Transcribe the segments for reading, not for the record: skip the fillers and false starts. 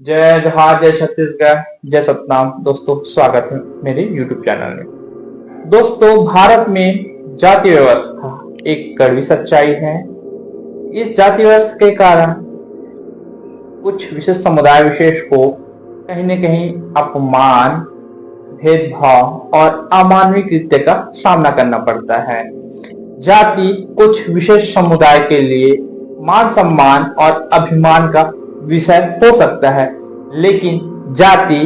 जय जोहार, जय छत्तीसगढ़, जय सतनाम। दोस्तों स्वागत है मेरे YouTube चैनल में। दोस्तों भारत में जाति व्यवस्था एक कड़वी सच्चाई है। इस जाति व्यवस्था के कारण कुछ विशेष समुदाय विशेष को कहीं न कहीं अपमान, भेदभाव और अमानवीय कृत्य का सामना करना पड़ता है। जाति कुछ विशेष समुदाय के लिए मान सम्मान और अभिमान का विषय हो सकता है, लेकिन जाति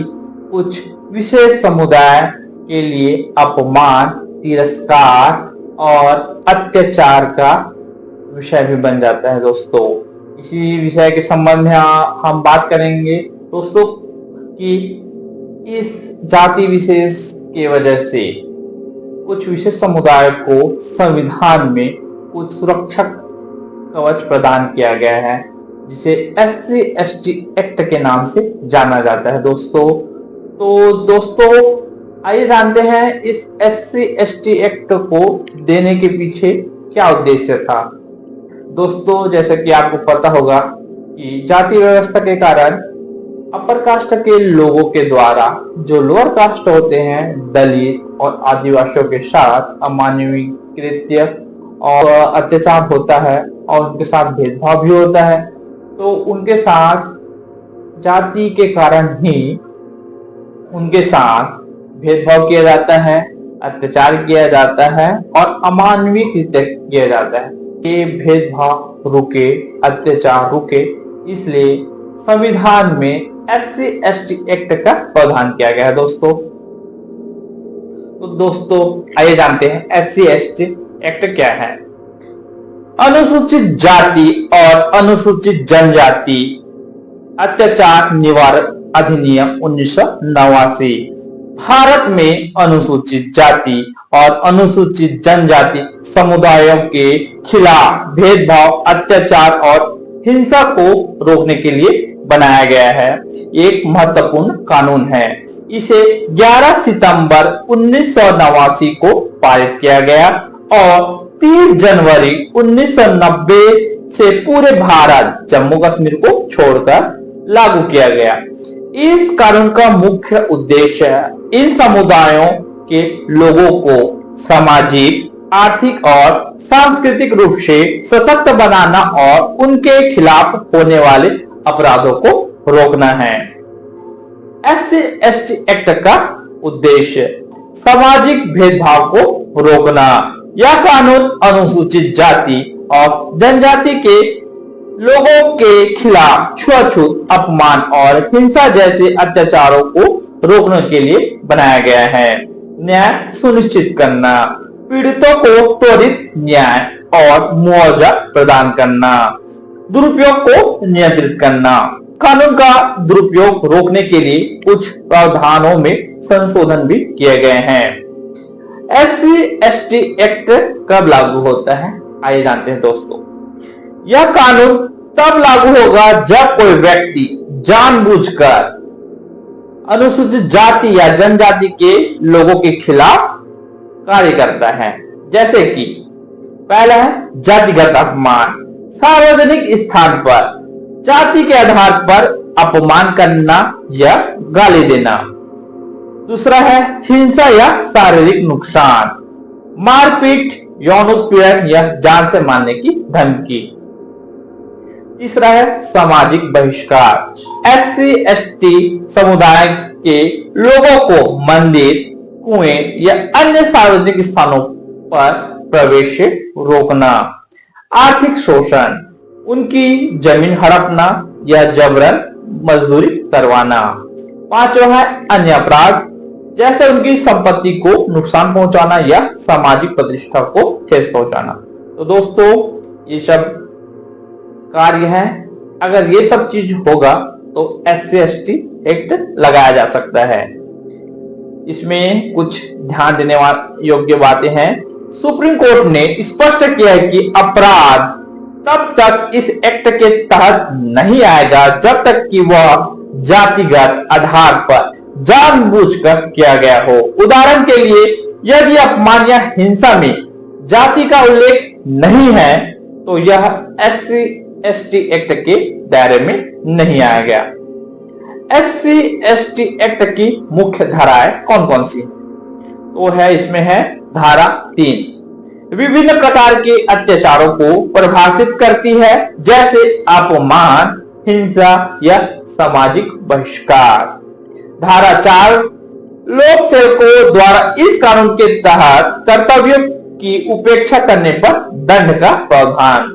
कुछ विशेष समुदाय के लिए अपमान, तिरस्कार और अत्याचार का विषय भी बन जाता है। दोस्तों इसी विषय के संबंध में हम बात करेंगे दोस्तों कि इस जाति विशेष के वजह से कुछ विशेष समुदाय को संविधान में कुछ सुरक्षा कवच प्रदान किया गया है, जिसे SC/ST एक्ट के नाम से जाना जाता है। दोस्तों आइए जानते हैं इस SC/ST एक्ट को देने के पीछे क्या उद्देश्य था। दोस्तों जैसे कि आपको पता होगा कि जाति व्यवस्था के कारण अपर कास्ट के लोगों के द्वारा जो लोअर कास्ट होते हैं, दलित और आदिवासियों के साथ अमानवीय कृत्य और अत्याचार होता है और उनके साथ भेदभाव भी होता है। तो उनके साथ जाति के कारण ही उनके साथ भेदभाव किया जाता है, अत्याचार किया जाता है और अमानवीय कृत्य किया जाता है। ये भेदभाव रुके, अत्याचार रुके, इसलिए संविधान में SC/ST एक्ट का प्रावधान किया गया है। दोस्तों आइए जानते हैं SC/ST एक्ट क्या है। अनुसूचित जाति और अनुसूचित जनजाति अत्याचार निवारण अधिनियम 1989। भारत में अनुसूचित जाति और अनुसूचित जनजाति समुदायों के खिलाफ भेदभाव, अत्याचार और हिंसा को रोकने के लिए बनाया गया है। एक महत्वपूर्ण कानून है। इसे 11 सितंबर 1989 को पारित किया गया और 30 जनवरी 1990 से पूरे भारत, जम्मू कश्मीर को छोड़कर लागू किया गया। इस कानून का मुख्य उद्देश्य इन समुदायों के लोगों को सामाजिक, आर्थिक और सांस्कृतिक रूप से सशक्त बनाना और उनके खिलाफ होने वाले अपराधों को रोकना है। SC/ST एक्ट का उद्देश्य सामाजिक भेदभाव को रोकना। यह कानून अनुसूचित जाति और जनजाति के लोगों के खिलाफ छुआछूत, अपमान और हिंसा जैसे अत्याचारों को रोकने के लिए बनाया गया है। न्याय सुनिश्चित करना, पीड़ितों को त्वरित न्याय और मुआवजा प्रदान करना, दुरुपयोग को नियंत्रित करना। कानून का दुरुपयोग रोकने के लिए कुछ प्रावधानों में संशोधन भी किए गए हैं। SC/ST एक्ट कब लागू होता है, आइए जानते हैं दोस्तों। यह कानून तब लागू होगा जब कोई व्यक्ति जानबूझकर अनुसूचित जाति या जनजाति के लोगों के खिलाफ कार्य करता है। जैसे कि पहला है जातिगत अपमान, सार्वजनिक स्थान पर जाति के आधार पर अपमान करना या गाली देना। दूसरा है हिंसा या शारीरिक नुकसान, मारपीट, यौन उत्पीड़न या जान से मारने की धमकी। तीसरा है सामाजिक बहिष्कार, SC/ST समुदाय के लोगों को मंदिर, कुएं या अन्य सार्वजनिक स्थानों पर प्रवेश से रोकना। आर्थिक शोषण, उनकी जमीन हड़पना या जबरन मजदूरी करवाना। पांचवा है अन्य अपराध, जैसे उनकी संपत्ति को नुकसान पहुंचाना या सामाजिक प्रतिष्ठा को ठेस पहुंचाना। तो दोस्तों ये सब कार्य है। अगर ये सब चीज होगा तो SC/ST एक्ट लगाया जा सकता है। इसमें कुछ ध्यान देने योग्य बातें हैं। सुप्रीम कोर्ट ने स्पष्ट किया है कि अपराध तब तक इस एक्ट के तहत नहीं आएगा जब तक कि वह जातिगत आधार पर जानबूझकर किया गया हो। उदाहरण के लिए यदि अपमान या हिंसा में जाति का उल्लेख नहीं है तो यह SC/ST एक्ट के दायरे में नहीं आया गया। SC/ST एक्ट की मुख्य धाराएं कौन कौन सी? तो है इसमें है धारा 3, विभिन्न प्रकार के अत्याचारों को परिभाषित करती है, जैसे अपमान, हिंसा या सामाजिक बहिष्कार। धारा 4, लोक सेवकों द्वारा इस कानून के तहत कर्तव्यों की उपेक्षा करने पर दंड का प्रावधान।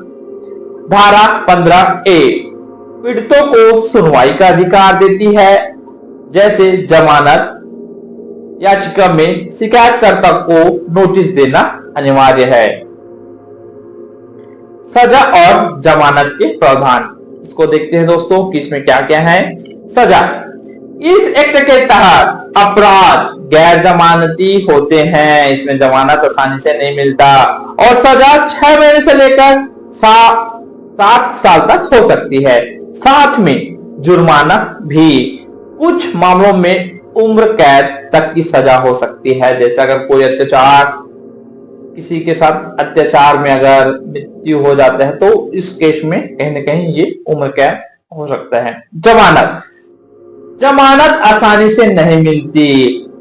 धारा 15A, पीड़ितों को सुनवाई का अधिकार देती है, जैसे जमानत याचिका में शिकायतकर्ता को नोटिस देना अनिवार्य है। सजा और जमानत के प्रावधान, इसको देखते हैं दोस्तों कि इसमें क्या क्या है। सजा, इस एक्ट के तहत अपराध गैर जमानती होते हैं, इसमें जमानत आसानी से नहीं मिलता, और सजा 6 महीने से लेकर 7 साल तक हो सकती है। साथ में जुर्माना भी, कुछ मामलों में उम्र कैद तक की सजा हो सकती है, जैसे अगर कोई किसी के साथ अत्याचार में अगर मृत्यु हो जाता है तो इस केस में कहीं ना कहीं ये उम्र कैद हो सकता है। जमानत आसानी से नहीं मिलती।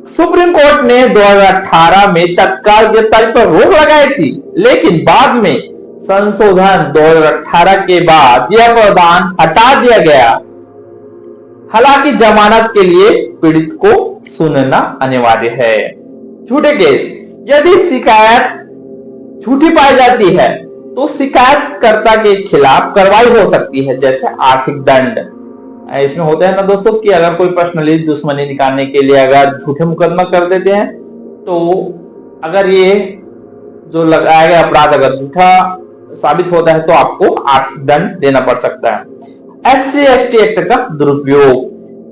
सुप्रीम कोर्ट ने 2018 में तत्काल गिरफ्तारी पर रोक लगाई थी, लेकिन बाद में संशोधन 2018 के बाद यह प्रावधान हटा दिया गया। हालांकि जमानत के लिए पीड़ित को सुनना अनिवार्य है। झूठे केस, यदि शिकायत झूठी पाई जाती है तो शिकायतकर्ता के खिलाफ कार्रवाई हो सकती है, जैसे आर्थिक दंड। इसमें होता है ना दोस्तों कि अगर कोई पर्सनली दुश्मनी निकालने के लिए अगर झूठे मुकदमा कर देते हैं, तो अगर ये जो लगाया गया अपराध अगर झूठा साबित होता है तो आपको आर्थिक दंड देना पड़ सकता है। SC/ST एक्ट का दुरुपयोग,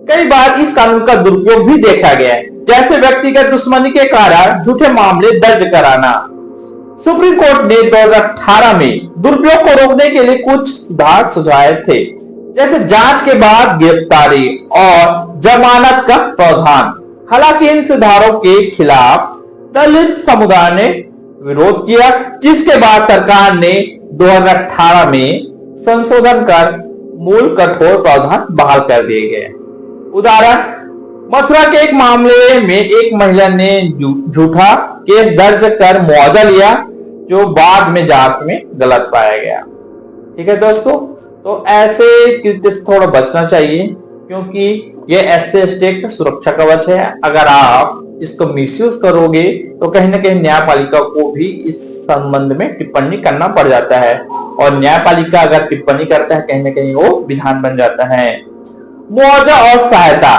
कई बार इस कानून का दुरुपयोग भी देखा गया है, जैसे व्यक्तिगत दुश्मनी के कारण झूठे मामले दर्ज कराना। सुप्रीम कोर्ट ने 2018 में दुरुपयोग को रोकने के लिए कुछ सुधार सुझाए थे, जैसे जांच के बाद गिरफ्तारी और जमानत का प्रावधान। हालांकि इन सुधारों के खिलाफ दलित समुदाय ने विरोध किया, जिसके बाद सरकार ने 2018 में संशोधन कर मूल कठोर प्रावधान बहाल कर दिए गए। उदाहरण, मथुरा के एक मामले में एक महिला ने झूठा केस दर्ज कर मुआवजा लिया, जो बाद में जांच में गलत पाया गया। ठीक है दोस्तों, तो ऐसे कृत्य से थोड़ा बचना चाहिए, क्योंकि यह SC/ST एक्ट सुरक्षा कवच है। अगर आप इसको मिसयूज करोगे तो कहीं ना कहीं न्यायपालिका को भी इस संबंध में टिप्पणी करना पड़ जाता है, और न्यायपालिका अगर टिप्पणी करता है कहीं ना कहीं वो विधान बन जाता है। मुआवजा और सहायता,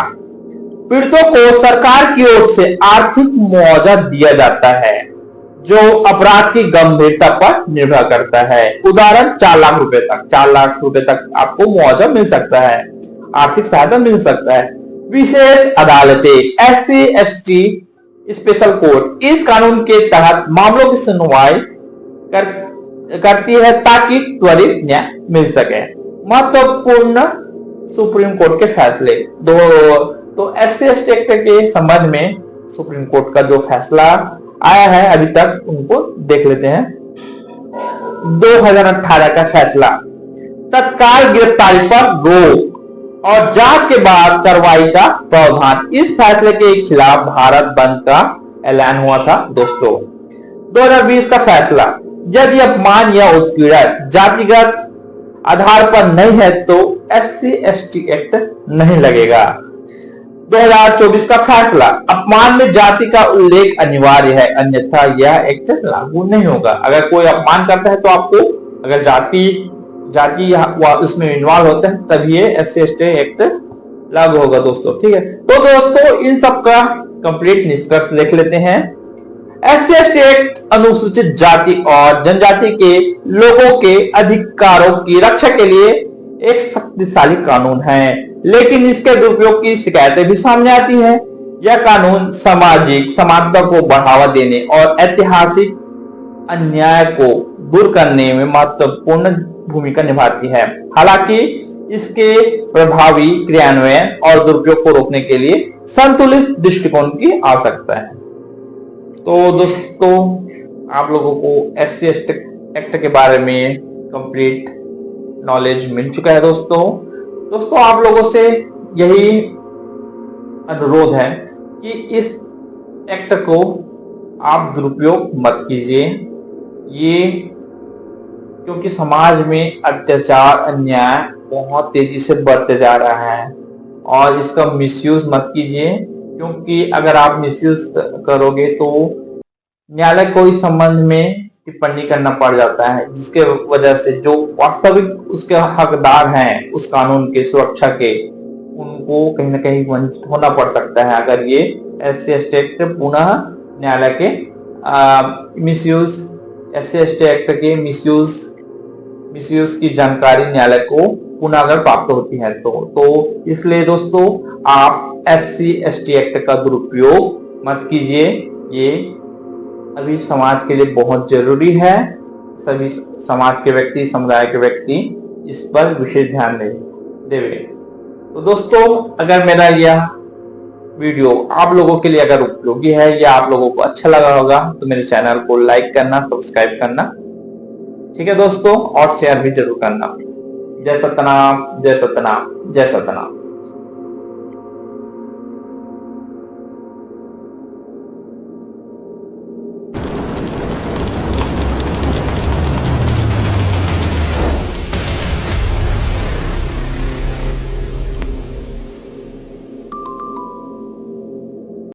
पीड़ितों को सरकार की ओर से आर्थिक मुआवजा दिया जाता है, जो अपराध की गंभीरता पर निर्भर करता है। उदाहरण, 4 लाख रुपए तक 4 लाख रुपए तक आपको मुआवजा मिल सकता है, आर्थिक सहायता मिल सकता है। विशेष अदालतें, SC/ST स्पेशल कोर्ट, इस कानून के तहत मामलों की सुनवाई करती है ताकि त्वरित न्याय मिल सके। महत्वपूर्ण सुप्रीम कोर्ट के फैसले, तो SC/ST एक्ट के संबंध में सुप्रीम कोर्ट का जो फैसला आया है अभी तक, उनको देख लेते हैं। 2018 का फैसला, तत्काल गिरफ्तारी पर रोक और जांच के बाद कार्रवाई का प्रावधान। इस फैसले के खिलाफ भारत बंद का ऐलान हुआ था दोस्तों। 2020 का फैसला, यदि अपमान या उत्पीड़न जातिगत आधार पर नहीं है तो SC/ST एक्ट नहीं लगेगा। 2024 का फैसला, अपमान में जाति का उल्लेख अनिवार्य है, अन्यथा यह एक्ट लागू नहीं होगा। अगर कोई अपमान करता है तो आपको अगर जाति उसमें इन्वॉल्व होता है तभी ये SC/ST एक्ट लागू होगा दोस्तों। ठीक है, तो दोस्तों इन सब का कंप्लीट निष्कर्ष देख लेते हैं। SC/ST एक्ट अनुसूचित जाति और जनजाति के लोगों के अधिकारों की रक्षा के लिए एक शक्तिशाली कानून है, लेकिन इसके दुरुपयोग की शिकायतें भी सामने आती हैं। यह कानून सामाजिक समानता को बढ़ावा देने और ऐतिहासिक अन्याय को दूर करने में महत्वपूर्ण भूमिका निभाती है। हालांकि इसके प्रभावी क्रियान्वयन और दुरुपयोग को रोकने के लिए संतुलित दृष्टिकोण की आवश्यकता है। तो दोस्तों आप लोगों को SC/ST एक्ट के बारे में कंप्लीट नॉलेज मिल चुका है दोस्तों। आप लोगों से यही अनुरोध है कि इस एक्ट को आप दुरुपयोग मत कीजिए। ये क्योंकि समाज में अत्याचार अन्याय बहुत तेजी से बढ़ते जा रहा है और इसका मिसयूज मत कीजिए, क्योंकि अगर आप मिसयूज करोगे तो न्यायालय को इस संबंध में टिप्पणी करना पड़ जाता है, जिसके वजह से जो वास्तविक उसके हकदार हैं उस कानून के सुरक्षा के, उनको कहीं ना कहीं वंचित होना पड़ सकता है अगर ये SC/ST एक्ट पुनः न्यायालय के मिसयूज SC/ST एक्ट के मिसयूज की जानकारी न्यायालय को पुनः अगर प्राप्त होती है तो इसलिए दोस्तों आप SC/ST एक्ट का दुरुपयोग मत कीजिए। ये अभी समाज के लिए बहुत जरूरी है। सभी समाज के व्यक्ति, समुदाय के व्यक्ति इस पर विशेष ध्यान देवे। तो दोस्तों, अगर मेरा यह वीडियो आप लोगों के लिए अगर उपयोगी है या आप लोगों को अच्छा लगा होगा तो मेरे चैनल को लाइक करना, सब्सक्राइब करना, ठीक है दोस्तों, और शेयर भी जरूर करना। जय सतनाम, जय सतनाम, जय सतनाम।